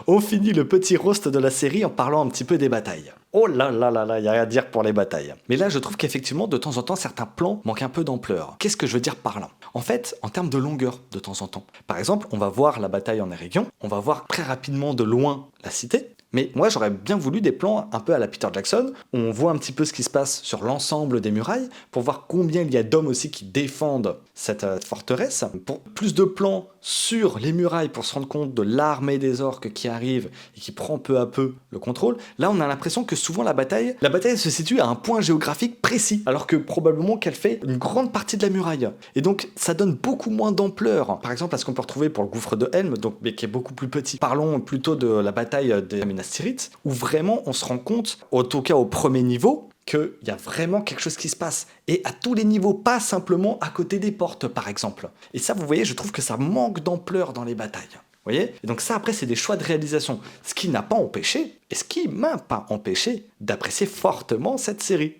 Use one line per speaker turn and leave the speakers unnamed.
On finit le petit roast de la série en parlant un petit peu des batailles. Oh là là là là, il y a rien à dire pour les batailles. Mais là, je trouve qu'effectivement, de temps en temps, certains plans manquent un peu d'ampleur. Qu'est-ce que je veux dire par là? En fait, en termes de longueur, de temps en temps. Par exemple, on va voir la bataille en Eregion, on va voir très rapidement de loin la cité, mais moi j'aurais bien voulu des plans un peu à la Peter Jackson, où on voit un petit peu ce qui se passe sur l'ensemble des murailles, pour voir combien il y a d'hommes aussi qui défendent cette forteresse, pour plus de plans sur les murailles pour se rendre compte de l'armée des orques qui arrive et qui prend peu à peu le contrôle. Là on a l'impression que souvent la bataille se situe à un point géographique précis, alors que probablement qu'elle fait une grande partie de la muraille. Et donc ça donne beaucoup moins d'ampleur, par exemple à ce qu'on peut retrouver pour le gouffre de Helm, donc, mais qui est beaucoup plus petit. Parlons plutôt de la bataille des Minas Tirith, où vraiment on se rend compte, en tout cas au premier niveau, qu'il y a vraiment quelque chose qui se passe. Et à tous les niveaux, pas simplement à côté des portes, par exemple. Et ça, vous voyez, je trouve que ça manque d'ampleur dans les batailles. Vous voyez? Et donc ça, après, c'est des choix de réalisation. Ce qui n'a pas empêché, et ce qui m'a pas empêché, d'apprécier fortement cette série.